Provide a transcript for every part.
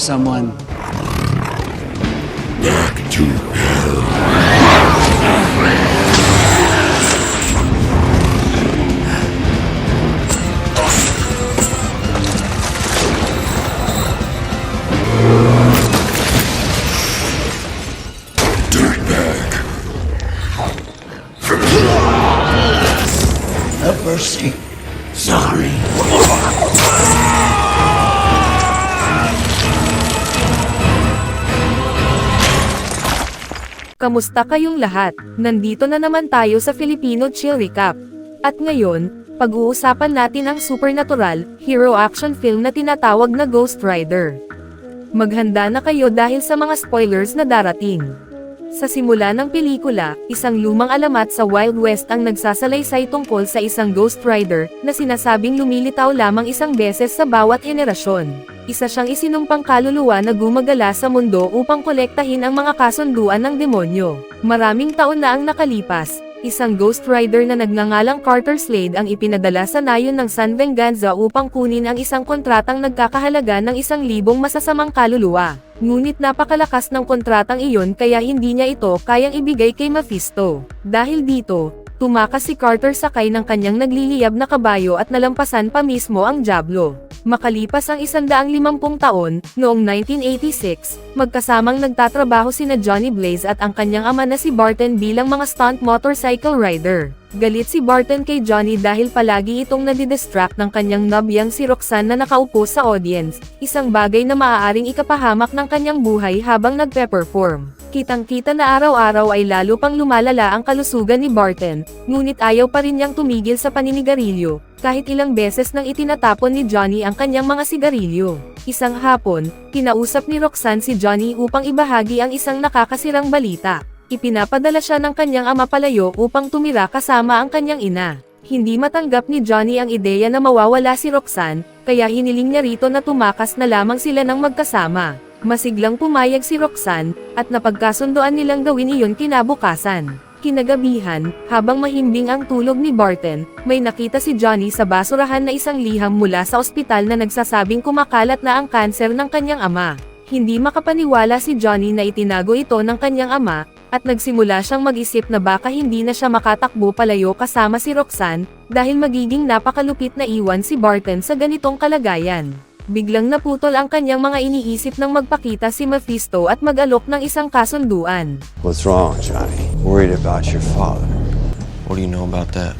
someone. Back to hell. Dirtbag. Have mercy. Sorry. Kamusta kayong lahat? Nandito na naman tayo sa Filipino Chill Recap. At ngayon, pag-uusapan natin ang supernatural, hero action film na tinatawag na Ghost Rider. Maghanda na kayo dahil sa mga spoilers na darating. Sa simula ng pelikula, isang lumang alamat sa Wild West ang nagsasalaysay tungkol sa isang Ghost Rider na sinasabing lumilitaw lamang isang beses sa bawat henerasyon. Isa siyang isinumpang kaluluwa na gumagala sa mundo upang kolektahin ang mga kasunduan ng demonyo. Maraming taon na ang nakalipas, isang Ghost Rider na nagngangalang Carter Slade ang ipinadala sa nayon ng San Venganza upang kunin ang isang kontratang nagkakahalaga ng 1,000 masasamang kaluluwa. Ngunit napakalakas ng kontratang iyon kaya hindi niya ito kayang ibigay kay Mephisto. Dahil dito, tumakas si Carter sakay ng kanyang nagliliyab na kabayo at nalampasan pa mismo ang Diablo. Makalipas ang 150 taon, noong 1986, magkasamang nagtatrabaho sina Johnny Blaze at ang kanyang ama na si Barton bilang mga stunt motorcycle rider. Galit si Barton kay Johnny dahil palagi itong nadidistract ng kanyang nobyang si Roxanne na nakaupo sa audience, isang bagay na maaaring ikapahamak ng kanyang buhay habang nagpe-perform. Kitang-kita na araw-araw ay lalo pang lumalala ang kalusugan ni Barton, ngunit ayaw pa rin niyang tumigil sa paninigarilyo, kahit ilang beses nang itinatapon ni Johnny ang kanyang mga sigarilyo. Isang hapon, kinausap ni Roxanne si Johnny upang ibahagi ang isang nakakasirang balita. Ipinapadala siya ng kanyang ama palayo upang tumira kasama ang kanyang ina. Hindi matanggap ni Johnny ang ideya na mawawala si Roxanne, kaya hiniling niya rito na tumakas na lamang sila ng magkasama. Masiglang pumayag si Roxanne, at napagkasundoan nilang gawin iyon kinabukasan. Kinagabihan, habang mahimbing ang tulog ni Barton, may nakita si Johnny sa basurahan na isang liham mula sa ospital na nagsasabing kumakalat na ang kanser ng kanyang ama. Hindi makapaniwala si Johnny na itinago ito ng kanyang ama, at nagsimula siyang mag-isip na baka hindi na siya makatakbo palayo kasama si Roxanne, dahil magiging napakalupit na iwan si Barton sa ganitong kalagayan. Biglang naputol ang kanyang mga iniisip nang magpakita si Mephisto at mag-alok ng isang kasunduan. What's wrong, Johnny? Worried about your father. What do you know about that?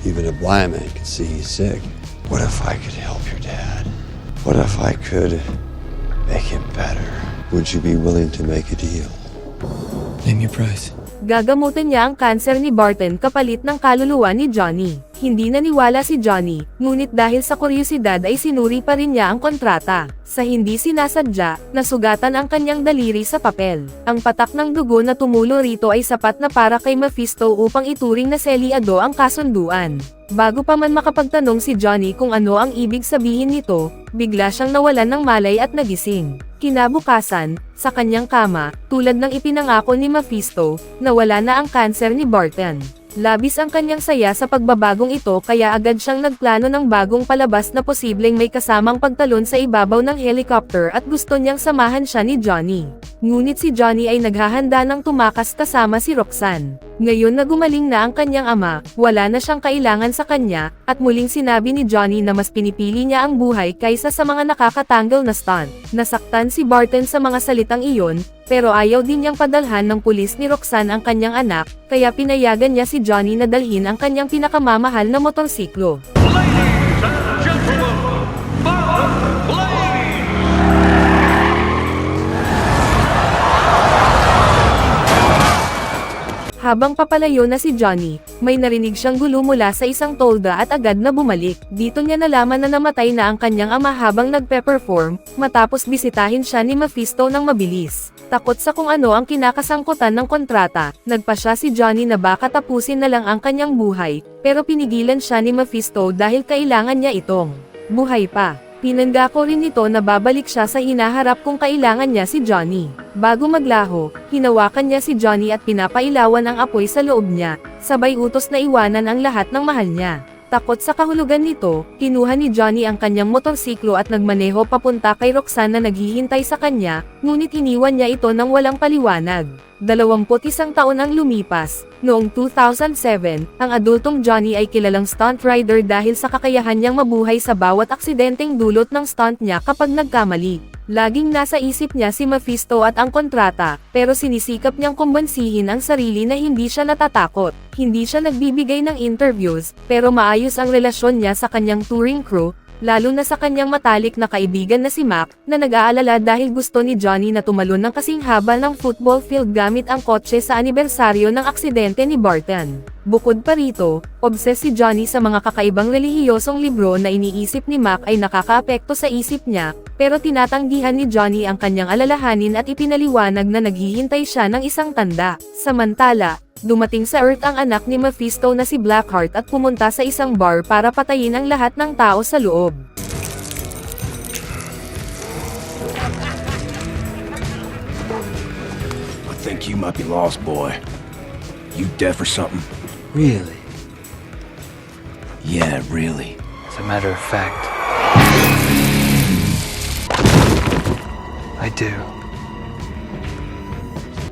Even a blind man can see he's sick. What if I could help your dad? What if I could make him better? Would you be willing to make a deal? Name your price. Gagamutin niya ang kanser ni Barton kapalit ng kaluluwa ni Johnny. Hindi naniwala si Johnny, ngunit dahil sa kuryosidad ay sinuri pa rin niya ang kontrata. Sa hindi sinasadya, nasugatan ang kanyang daliri sa papel. Ang patak ng dugo na tumulo rito ay sapat na para kay Mephisto upang ituring na selyado ang kasunduan. Bago pa man makapagtanong si Johnny kung ano ang ibig sabihin nito, bigla siyang nawalan ng malay at nagising. Kinabukasan, sa kanyang kama, tulad ng ipinangako ni Mephisto, nawala na ang kanser ni Barton. Labis ang kanyang saya sa pagbabagong ito kaya agad siyang nagplano ng bagong palabas na posibleng may kasamang pagtalon sa ibabaw ng helicopter at gusto niyang samahan siya ni Johnny. Ngunit si Johnny ay naghahanda ng tumakas kasama si Roxanne. Ngayon na gumaling na ang kanyang ama, wala na siyang kailangan sa kanya, at muling sinabi ni Johnny na mas pinipili niya ang buhay kaysa sa mga nakakatanggal na stunt. Nasaktan si Barton sa mga salitang iyon, pero ayaw din niyang padalhan ng pulis ni Roxanne ang kanyang anak, kaya pinayagan niya si Johnny na dalhin ang kanyang pinakamamahal na motorsiklo. Habang papalayo na si Johnny, may narinig siyang gulo mula sa isang tolda at agad na bumalik. Dito niya nalaman na namatay na ang kanyang ama habang nagpe-perform, matapos bisitahin siya ni Mephisto ng mabilis. Takot sa kung ano ang kinakasangkutan ng kontrata, nagpasya si Johnny na baka tapusin na lang ang kanyang buhay, pero pinigilan siya ni Mephisto dahil kailangan niya itong buhay pa. Pinangako rin nito na babalik siya sa hinaharap kung kailangan niya si Johnny. Bago maglaho, hinawakan niya si Johnny at pinapailawan ang apoy sa loob niya, sabay utos na iwanan ang lahat ng mahal niya. Takot sa kahulugan nito, kinuha ni Johnny ang kanyang motorsiklo at nagmaneho papunta kay Roxanne na naghihintay sa kanya, ngunit iniwan niya ito nang walang paliwanag. 21 taon ang lumipas. Noong 2007, ang adultong Johnny ay kilalang stunt rider dahil sa kakayahan niyang mabuhay sa bawat aksidenteng dulot ng stunt niya kapag nagkamali. Laging nasa isip niya si Mephisto at ang kontrata, pero sinisikap niyang kumbansihin ang sarili na hindi siya natatakot. Hindi siya nagbibigay ng interviews, pero maayos ang relasyon niya sa kanyang touring crew, lalo na sa kanyang matalik na kaibigan na si Mac, na nag-aalala dahil gusto ni Johnny na tumalon ng kasing haba ng football field gamit ang kotse sa anibersaryo ng aksidente ni Barton. Bukod pa rito, obses si Johnny sa mga kakaibang relihiyosong libro na iniisip ni Mac ay nakakaapekto sa isip niya, pero tinatanggihan ni Johnny ang kanyang alalahanin at ipinaliwanag na naghihintay siya ng isang tanda. Samantala, dumating sa Earth ang anak ni Mephisto na si Blackheart at pumunta sa isang bar para patayin ang lahat ng tao sa loob. I think you might be lost, boy. You deaf or something? Really? Yeah, really. As a matter of fact, I do.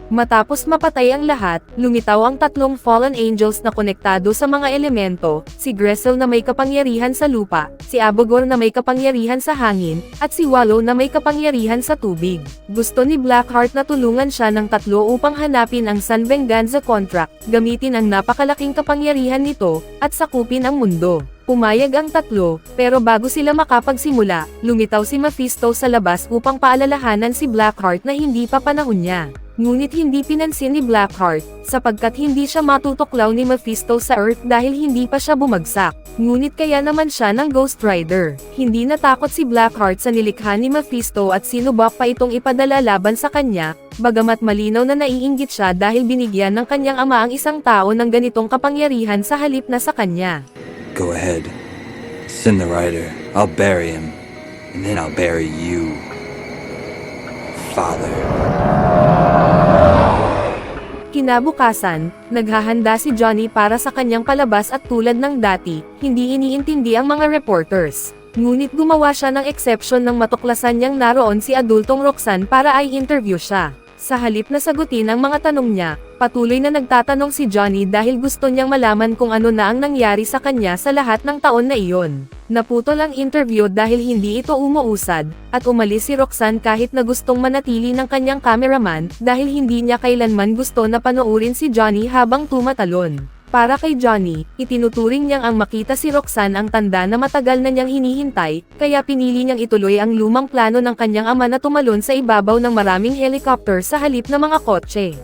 Matapos mapatay ang lahat, lumitaw ang tatlong fallen angels na konektado sa mga elemento, si Gressel na may kapangyarihan sa lupa, si Abogor na may kapangyarihan sa hangin, at si Wallow na may kapangyarihan sa tubig. Gusto ni Blackheart na tulungan siya ng tatlo upang hanapin ang San Venganza contract, gamitin ang napakalaking kapangyarihan nito, at sakupin ang mundo. Pumayag ang tatlo, pero bago sila makapagsimula, lumitaw si Mephisto sa labas upang paalalahanan si Blackheart na hindi pa panahon niya. Ngunit hindi pinansin ni Blackheart, sapagkat hindi siya matutuklaw ni Mephisto sa Earth dahil hindi pa siya bumagsak. Ngunit kaya naman siya ng Ghost Rider. Hindi natakot si Blackheart sa nilikha ni Mephisto at sinubak pa itong ipadala laban sa kanya, bagamat malinaw na naiinggit siya dahil binigyan ng kanyang ama ang isang tao ng ganitong kapangyarihan sa halip na sa kanya. Go ahead. Send the rider. I'll bury him. And then I'll bury you. Father. Kinabukasan, naghahanda si Johnny para sa kanyang palabas at tulad ng dati, hindi iniintindi ang mga reporters. Ngunit gumawa siya ng exception nang matuklasan niyang naroon si adultong Roxanne para ay interview siya. Sa halip na sagutin ang mga tanong niya, patuloy na nagtatanong si Johnny dahil gusto niyang malaman kung ano na ang nangyari sa kanya sa lahat ng taon na iyon. Naputol ang interview dahil hindi ito umuusad, at umalis si Roxanne kahit na gustong manatili ng kanyang cameraman dahil hindi niya kailanman gusto na panoorin si Johnny habang tumatalon. Para kay Johnny, itinuturing niyang ang makita si Roxanne ang tanda na matagal na niyang hinihintay, kaya pinili niyang ituloy ang lumang plano ng kanyang ama na tumalon sa ibabaw ng maraming helicopter sa halip ng mga kotse.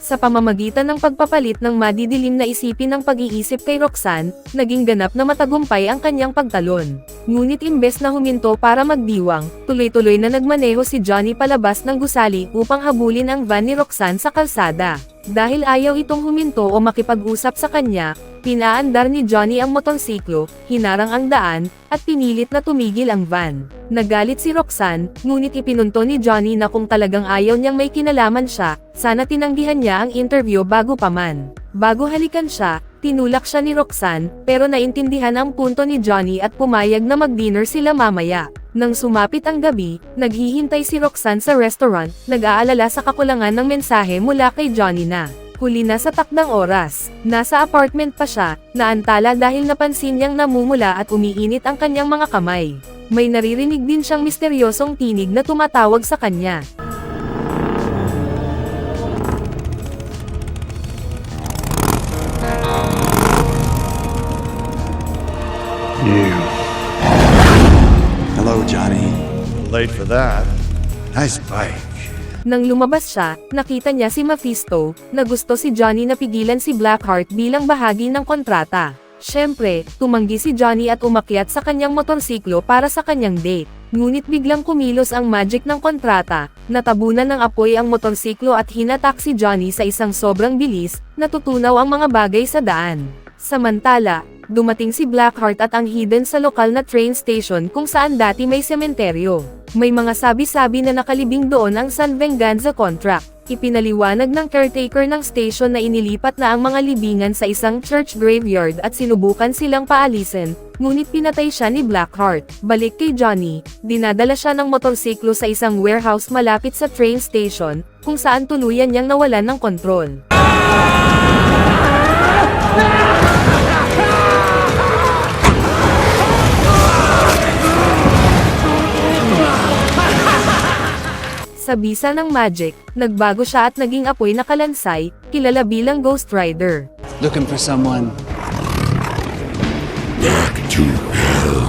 Sa pamamagitan ng pagpapalit ng madidilim na isipin ng pag-iisip kay Roxanne, naging ganap na matagumpay ang kanyang pagtalon. Ngunit imbes na huminto para magdiwang, tuloy-tuloy na nagmaneho si Johnny palabas ng gusali upang habulin ang van ni Roxanne sa kalsada. Dahil ayaw itong huminto o makipag-usap sa kanya, pinaandar ni Johnny ang motorsiklo, hinarang ang daan, at pinilit na tumigil ang van. Nagalit si Roxanne, ngunit ipinunto ni Johnny na kung talagang ayaw niyang may kinalaman siya, sana tinanggihan niya ang interview bago pa man. Bago halikan siya, tinulak siya ni Roxanne, pero naintindihan ang punto ni Johnny at pumayag na mag-dinner sila mamaya. Nang sumapit ang gabi, naghihintay si Roxanne sa restaurant, nag-aalala sa kakulangan ng mensahe mula kay Johnny na huli na sa takdang oras. Nasa apartment pa siya, naantala dahil napansin niyang namumula at umiinit ang kanyang mga kamay. May naririnig din siyang misteryosong tinig na tumatawag sa kanya. Hello, Johnny. Late for that. Nice bike. Nang lumabas siya, nakita niya si Mephisto, na gusto si Johnny na pigilan si Blackheart bilang bahagi ng kontrata. Siyempre, tumanggi si Johnny at umakyat sa kanyang motorsiklo para sa kanyang date. Ngunit biglang kumilos ang magic ng kontrata, natabunan ng apoy ang motorsiklo at hinatak si Johnny sa isang sobrang bilis, natutunaw ang mga bagay sa daan. Samantala, dumating si Blackheart at ang hidden sa lokal na train station kung saan dati may sementeryo. May mga sabi-sabi na nakalibing doon ang San Venganza contract. Ipinaliwanag ng caretaker ng station na inilipat na ang mga libingan sa isang church graveyard at sinubukan silang paalisin, ngunit pinatay siya ni Blackheart. Balik kay Johnny, dinadala siya ng motorsiklo sa isang warehouse malapit sa train station, kung saan tuluyan niyang nawalan ng kontrol. Sa bisa ng magic, nagbago siya at naging apoy na kalansay, kilala bilang Ghost Rider. Looking for someone. Back to hell.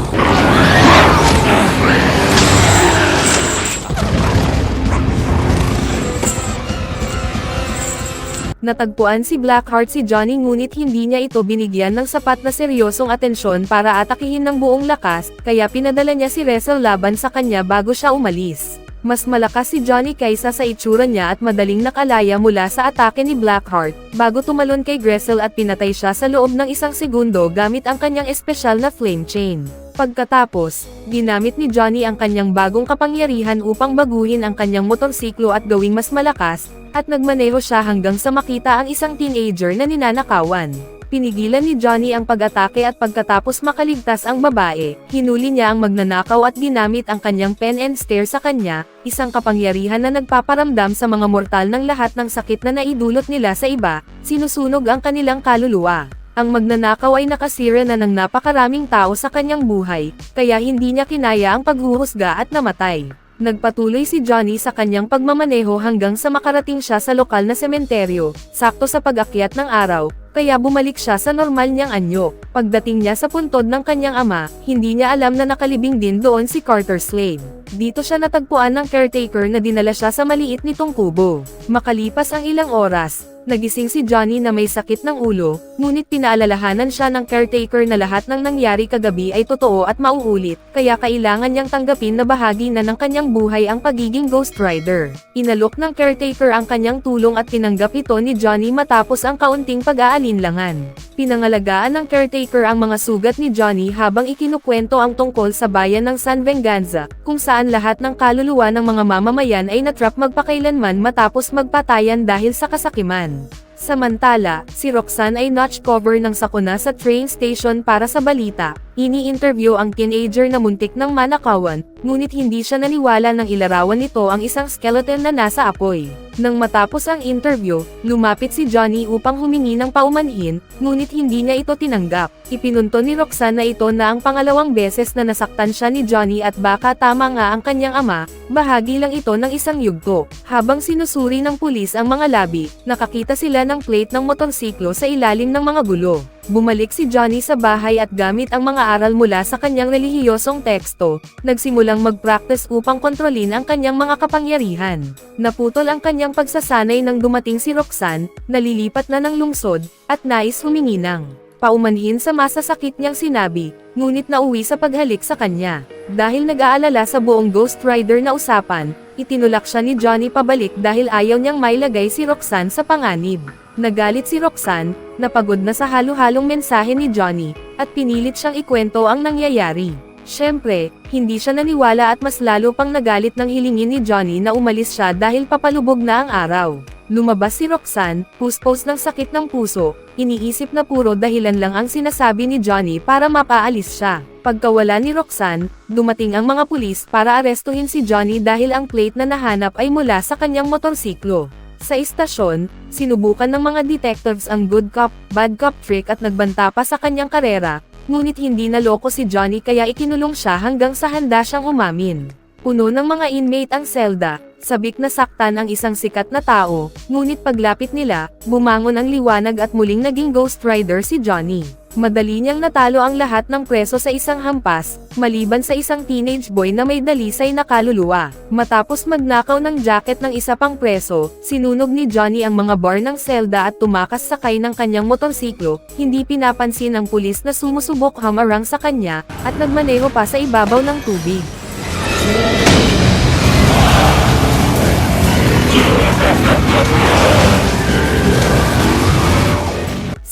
Natagpuan si Blackheart si Johnny ngunit hindi niya ito binigyan ng sapat na seryosong atensyon para atakihin ng buong lakas, kaya pinadala niya si Russell laban sa kanya bago siya umalis. Mas malakas si Johnny kaysa sa itsura niya at madaling nakalaya mula sa atake ni Blackheart, bago tumalon kay Gressel at pinatay siya sa loob ng 1 segundo gamit ang kanyang espesyal na flame chain. Pagkatapos, ginamit ni Johnny ang kanyang bagong kapangyarihan upang baguhin ang kanyang motorsiklo at gawing mas malakas, at nagmaneho siya hanggang sa makita ang isang teenager na ninanakawan. Pinigilan ni Johnny ang pag-atake at pagkatapos makaligtas ang babae, hinuli niya ang magnanakaw at ginamit ang kanyang pen and stare sa kanya, isang kapangyarihan na nagpaparamdam sa mga mortal ng lahat ng sakit na naidulot nila sa iba, sinusunog ang kanilang kaluluwa. Ang magnanakaw ay nakasira na ng napakaraming tao sa kanyang buhay, kaya hindi niya kinaya ang paghuhusga at namatay. Nagpatuloy si Johnny sa kanyang pagmamaneho hanggang sa makarating siya sa lokal na sementeryo, sakto sa pag-akyat ng araw, kaya bumalik siya sa normal niyang anyo. Pagdating niya sa puntod ng kanyang ama, hindi niya alam na nakalibing din doon si Carter Slade. Dito siya natagpuan ng caretaker na dinala siya sa maliit nitong kubo. Makalipas ang ilang oras, nagising si Johnny na may sakit ng ulo, ngunit pinaalalahanan siya ng caretaker na lahat ng nangyari kagabi ay totoo at mauulit, kaya kailangan niyang tanggapin na bahagi na ng kanyang buhay ang pagiging Ghost Rider. Inalok ng caretaker ang kanyang tulong at tinanggap ito ni Johnny matapos ang kaunting pag-aalinlangan. Pinangalagaan ng caretaker ang mga sugat ni Johnny habang ikinukwento ang tungkol sa bayan ng San Venganza, kung saan lahat ng kaluluwa ng mga mamamayan ay natrap magpakailanman matapos magpatayan dahil sa kasakiman. Samantala, si Roxanne ay notch cover ng sakuna sa train station para sa balita. Ini-interview ang teenager na muntik ng manakawan, ngunit hindi siya naniwala nang ilarawan nito ang isang skeleton na nasa apoy. Nang matapos ang interview, lumapit si Johnny upang humingi ng paumanhin, ngunit hindi niya ito tinanggap. Ipinunto ni Roxanne na ito na ang pangalawang beses na nasaktan siya ni Johnny at baka tama nga ang kanyang ama, bahagi lang ito ng isang yugto. Habang sinusuri ng pulis ang mga labi, nakakita sila ng plate ng motorsiklo sa ilalim ng mga gulo. Bumalik si Johnny sa bahay at gamit ang mga aral mula sa kanyang relihiyosong teksto, nagsimulang mag-practice upang kontrolin ang kanyang mga kapangyarihan. Naputol ang kanyang pagsasanay nang dumating si Roxanne, nalilipat na ng lungsod, at nais humingi ng paumanhin sa masasakit niyang sinabi, ngunit nauwi sa paghalik sa kanya. Dahil nag-aalala sa buong Ghost Rider na usapan, itinulak siya ni Johnny pabalik dahil ayaw niyang mailagay si Roxanne sa panganib. Nagalit si Roxanne, napagod na sa halo-halong mensahe ni Johnny, at pinilit siyang ikwento ang nangyayari. Siyempre, hindi siya naniwala at mas lalo pang nagalit nang hilingin ni Johnny na umalis siya dahil papalubog na ang araw. Lumabas si Roxanne, puspos ng sakit ng puso, iniisip na puro dahilan lang ang sinasabi ni Johnny para mapaalis siya. Pagkawala ni Roxanne, dumating ang mga pulis para arestuhin si Johnny dahil ang plate na nahanap ay mula sa kanyang motorsiklo. Sa istasyon, sinubukan ng mga detectives ang good cop, bad cop trick at nagbanta pa sa kanyang karera, ngunit hindi naloko si Johnny kaya ikinulong siya hanggang sa handa siyang umamin. Puno ng mga inmate ang selda, sabik na saktan ang isang sikat na tao, ngunit paglapit nila, bumangon ang liwanag at muling naging Ghost Rider si Johnny. Madali niyang natalo ang lahat ng preso sa isang hampas, maliban sa isang teenage boy na may dalisay na kaluluwa. Matapos magnakaw ng jacket ng isa pang preso, sinunog ni Johnny ang mga bar ng selda at tumakas sakay ng kanyang motorsiklo, hindi pinapansin ng pulis na sumusubok hamarang sa kanya, at nagmaneho pa sa ibabaw ng tubig.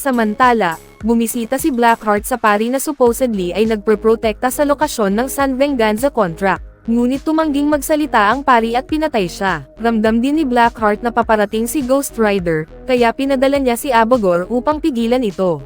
Samantala, bumisita si Blackheart sa pari na supposedly ay nagproprotekta sa lokasyon ng San Venganza contract. Ngunit tumangging magsalita ang pari at pinatay siya. Ramdam din ni Blackheart na paparating si Ghost Rider, kaya pinadala niya si Abogor upang pigilan ito.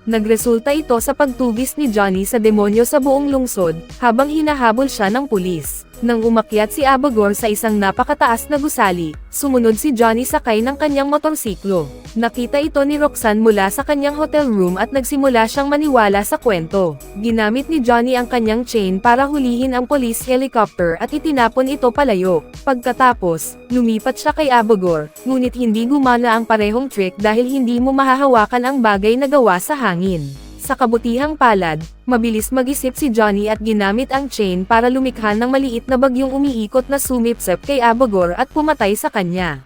Nagresulta ito sa pagtugis ni Johnny sa demonyo sa buong lungsod, habang hinahabol siya ng pulis. Nang umakyat si Abogor sa isang napakataas na gusali, sumunod si Johnny sakay ng kanyang motorsiklo. Nakita ito ni Roxanne mula sa kanyang hotel room at nagsimula siyang maniwala sa kwento. Ginamit ni Johnny ang kanyang chain para hulihin ang police helicopter at itinapon ito palayo. Pagkatapos, lumipat siya kay Abogor, ngunit hindi gumana ang parehong trick dahil hindi mo mahahawakan ang bagay na gawa sa hangin. Sa kabutihang palad, mabilis mag-isip si Johnny at ginamit ang chain para lumikha ng maliit na bagyong umiikot na sumipsep kay Abogor at pumatay sa kanya.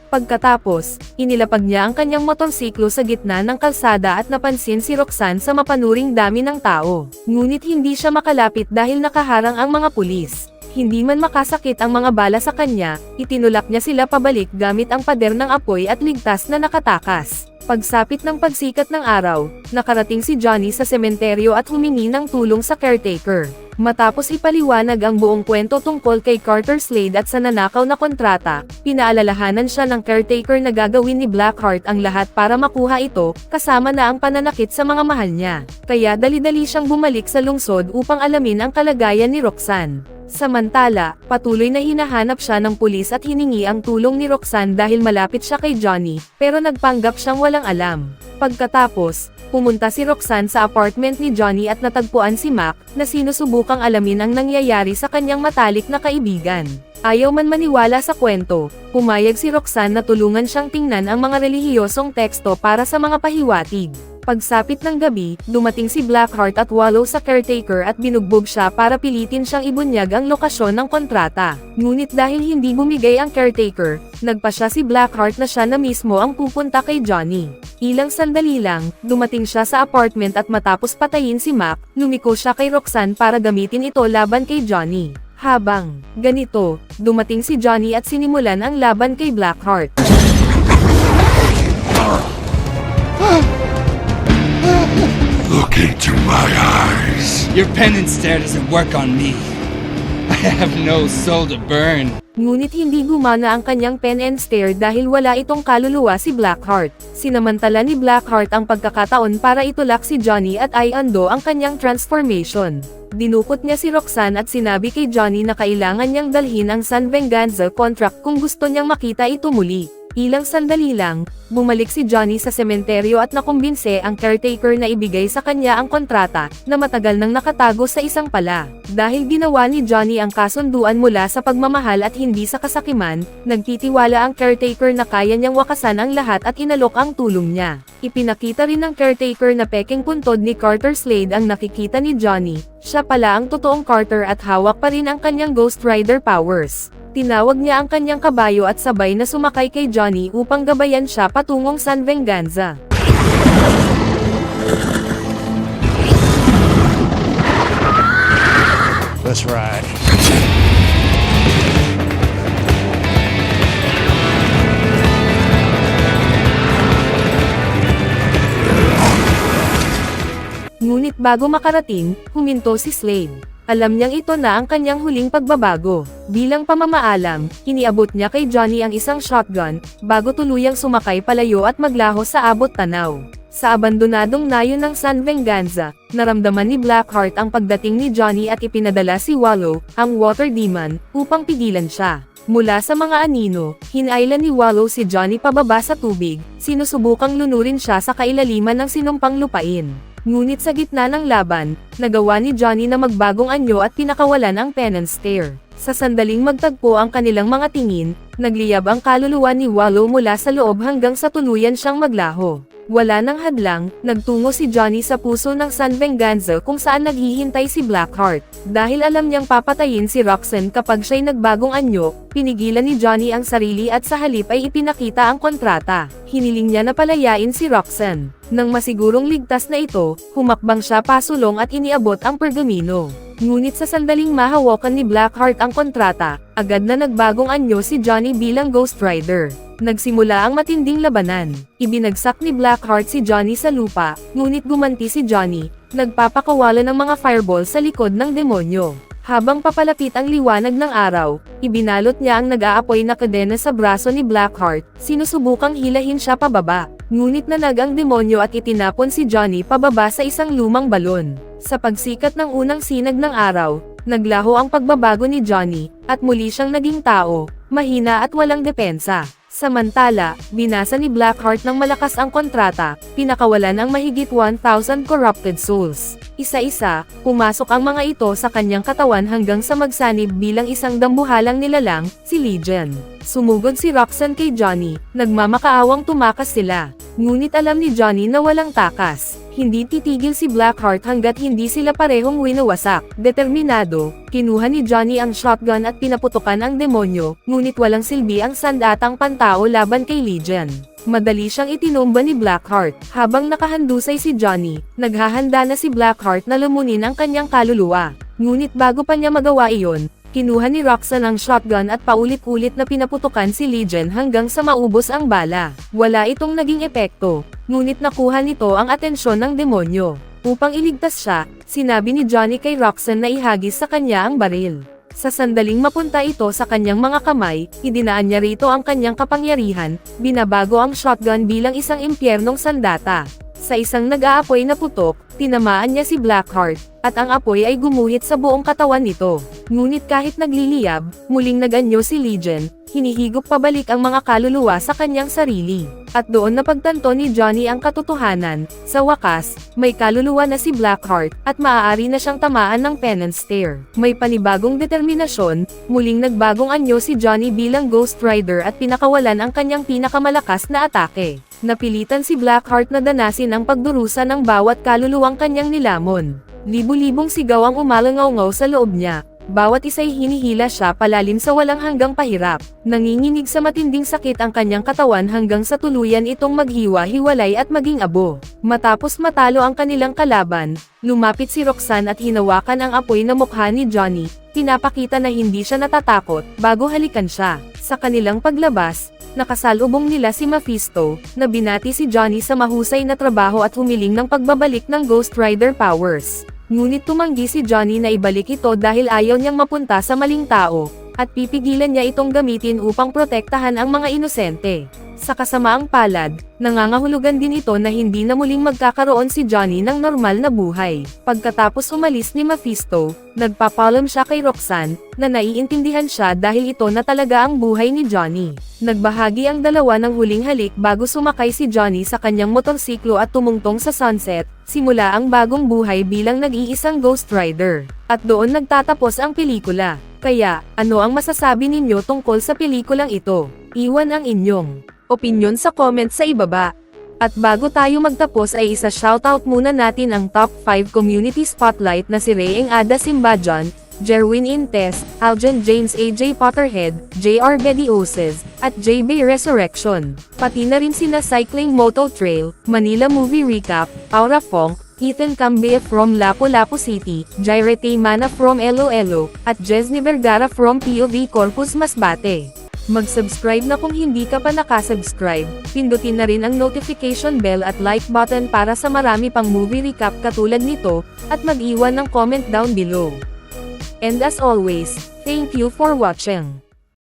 Pagkatapos, inilapag niya ang kanyang motorsiklo sa gitna ng kalsada at napansin si Roxanne sa mapanuring dami ng tao. Ngunit hindi siya makalapit dahil nakaharang ang mga pulis. Hindi man makasakit ang mga bala sa kanya, itinulak niya sila pabalik gamit ang pader ng apoy at ligtas na nakatakas. Pagsapit ng pagsikat ng araw, nakarating si Johnny sa sementeryo at humingi ng tulong sa caretaker. Matapos ipaliwanag ang buong kwento tungkol kay Carter Slade at sa nanakaw na kontrata, pinaalalahanan siya ng caretaker na gagawin ni Blackheart ang lahat para makuha ito, kasama na ang pananakit sa mga mahal niya. Kaya dali-dali siyang bumalik sa lungsod upang alamin ang kalagayan ni Roxanne. Samantala, patuloy na hinahanap siya ng pulis at hiningi ang tulong ni Roxanne dahil malapit siya kay Johnny, pero nagpanggap siyang walang alam. Pagkatapos, pumunta si Roxanne sa apartment ni Johnny at natagpuan si Mac, na sinusubukang alamin ang nangyayari sa kanyang matalik na kaibigan. Ayaw man maniwala sa kwento, pumayag si Roxanne na tulungan siyang tingnan ang mga relihiyosong teksto para sa mga pahiwatig. Pagsapit ng gabi, dumating si Blackheart at Wallow sa caretaker at binugbog siya para pilitin siyang ibunyag ang lokasyon ng kontrata. Ngunit dahil hindi bumigay ang caretaker, nagpasya si Blackheart na siya na mismo ang pupunta kay Johnny. Ilang sandali lang, dumating siya sa apartment at matapos patayin si Mac, lumiko siya kay Roxanne para gamitin ito laban kay Johnny. Habang ganito, dumating si Johnny at sinimulan ang laban kay Blackheart. Look into my eyes. Your pen and stare doesn't work on me. I have no soul to burn. Ngunit hindi gumana ang kanyang pen and stare dahil wala itong kaluluwa si Blackheart. Sinamantala ni Blackheart ang pagkakataon para itulak si Johnny at i-undo ang kanyang transformation. Dinukot niya si Roxanne at sinabi kay Johnny na kailangan niyang dalhin ang San Venganza contract kung gusto niyang makita ito muli. Ilang sandali lang, bumalik si Johnny sa sementeryo at nakumbinse ang caretaker na ibigay sa kanya ang kontrata, na matagal nang nakatago sa isang pala. Dahil ginawa ni Johnny ang kasunduan mula sa pagmamahal at hindi sa kasakiman, nagtitiwala ang caretaker na kaya niyang wakasan ang lahat at inalok ang tulong niya. Ipinakita rin ng caretaker na peking puntod ni Carter Slade ang nakikita ni Johnny. Siya pala ang totoong Carter at hawak pa rin ang kanyang Ghost Rider powers. Tinawag niya ang kanyang kabayo at sabay na sumakay kay Johnny upang gabayan siya patungong San Venganza. Let's ride. Ngunit bago makarating, huminto si Slade. Alam niyang ito na ang kanyang huling pagbabago. Bilang pamamaalam, iniabot niya kay Johnny ang isang shotgun, bago tuluyang sumakay palayo at maglaho sa abot tanaw. Sa abandonadong nayon ng San Venganza, naramdaman ni Blackheart ang pagdating ni Johnny at ipinadala si Wallow, ang Water Demon, upang pigilan siya. Mula sa mga anino, hinailan ni Wallow si Johnny pababa sa tubig, sinusubukang lunurin siya sa kailaliman ng sinumpang lupain. Ngunit sa gitna ng laban, nagawa ni Johnny na magbagong anyo at pinakawalan ang pen and stare. Sa sandaling magtagpo ang kanilang mga tingin, nagliyab ang kaluluwa ni Wallow mula sa loob hanggang sa tuluyan siyang maglaho. Wala nang hadlang, nagtungo si Johnny sa puso ng San Venganza kung saan naghihintay si Blackheart. Dahil alam niyang papatayin si Roxanne kapag siya'y nagbagong anyo, pinigilan ni Johnny ang sarili at sa halip ay ipinakita ang kontrata. Hiniling niya na palayain si Roxanne. Nang masigurong ligtas na ito, humakbang siya pasulong at iniabot ang pergamino. Ngunit sa sandaling mahawakan ni Blackheart ang kontrata, agad na nagbagong anyo si Johnny bilang Ghost Rider. Nagsimula ang matinding labanan. Ibinagsak ni Blackheart si Johnny sa lupa, ngunit gumanti si Johnny, nagpapakawala ng mga fireball sa likod ng demonyo. Habang papalapit ang liwanag ng araw, ibinalot niya ang nag-aapoy na kadena sa braso ni Blackheart, sinusubukang hilahin siya pababa. Ngunit nanag ang demonyo at itinapon si Johnny pababa sa isang lumang balon. Sa pagsikat ng unang sinag ng araw, naglaho ang pagbabago ni Johnny, at muli siyang naging tao, mahina at walang depensa. Samantala, binasa ni Blackheart ng malakas ang kontrata, pinakawalan ang mahigit 1,000 corrupted souls. Isa-isa, pumasok ang mga ito sa kanyang katawan hanggang sa magsanib bilang isang dambuhalang nilalang, si Legion. Sumugod si Roxanne kay Johnny, nagmamakaawang tumakas sila. Ngunit alam ni Johnny na walang takas. Hindi titigil si Blackheart hanggat hindi sila parehong winawasak. Determinado, kinuha ni Johnny ang shotgun at pinaputukan ang demonyo, ngunit walang silbi ang sandatang pantao laban kay Legion. Madali siyang itinumba ni Blackheart. Habang nakahandusay si Johnny, naghahanda na si Blackheart na lumunin ang kanyang kaluluwa. Ngunit bago pa niya magawa iyon, kinuha ni Roxanne ang shotgun at paulit-ulit na pinaputukan si Legion hanggang sa maubos ang bala. Wala itong naging epekto, ngunit nakuha nito ang atensyon ng demonyo. Upang iligtas siya, sinabi ni Johnny kay Roxanne na ihagis sa kanya ang baril. Sa sandaling mapunta ito sa kanyang mga kamay, idinaan niya rito ang kanyang kapangyarihan, binabago ang shotgun bilang isang impyernong sandata. Sa isang nag-aapoy na putok, tinamaan niya si Blackheart, at ang apoy ay gumuhit sa buong katawan nito. Ngunit kahit nagliliyab, muling naganyo si Legion, hinihigop pabalik ang mga kaluluwa sa kanyang sarili. At doon napagtanto ni Johnny ang katotohanan, sa wakas, may kaluluwa na si Blackheart, at maaari na siyang tamaan ng penance stare. May panibagong determinasyon, muling nagbagong anyo si Johnny bilang Ghost Rider at pinakawalan ang kanyang pinakamalakas na atake. Napilitan si Blackheart na danasin ang pagdurusa ng bawat kaluluwang kanyang nilamon. Libu-libong sigaw ang umalangaw-ngaw sa loob niya. Bawat isa'y hinihila siya palalim sa walang hanggang pahirap. Nanginginig sa matinding sakit ang kanyang katawan hanggang sa tuluyan itong maghiwa-hiwalay at maging abo. Matapos matalo ang kanilang kalaban, lumapit si Roxanne at hinawakan ang apoy na mukha ni Johnny. Pinapakita na hindi siya natatakot bago halikan siya. Sa kanilang paglabas, nakasalubong nila si Mephisto, na binati si Johnny sa mahusay na trabaho at humiling ng pagbabalik ng Ghost Rider powers. Ngunit tumanggi si Johnny na ibalik ito dahil ayaw niyang mapunta sa maling tao, at pipigilan niya itong gamitin upang protektahan ang mga inosente. Sa kasamaang palad, nangangahulugan din ito na hindi na muling magkakaroon si Johnny ng normal na buhay. Pagkatapos umalis ni Mephisto, nagpapalam siya kay Roxanne, na naiintindihan siya dahil ito na talaga ang buhay ni Johnny. Nagbahagi ang dalawa ng huling halik bago sumakay si Johnny sa kanyang motorsiklo at tumungtong sa sunset, simula ang bagong buhay bilang nag-iisang Ghost Rider. At doon nagtatapos ang pelikula. Kaya, ano ang masasabi ninyo tungkol sa pelikulang ito? Iwan ang inyong opinyon sa comment sa ibaba. At bago tayo magtapos ay isa-shoutout muna natin ang top 5 community spotlight na si Reyeng Ada Simbajan, Jerwin Intes, Aljan James AJ Potterhead, JR Bedioses, at JB Resurrection. Pati na rin sina Cycling Moto Trail, Manila Movie Recap, Aura Fong, Ethan Cambia from Lapu-Lapu City, Jaire Taymana from Iloilo, at Jesny Vergara from POV Corpus Masbate. Mag-subscribe na kung hindi ka pa nakasubscribe, pindutin na rin ang notification bell at like button para sa marami pang movie recap katulad nito, at mag-iwan ng comment down below. And as always, thank you for watching.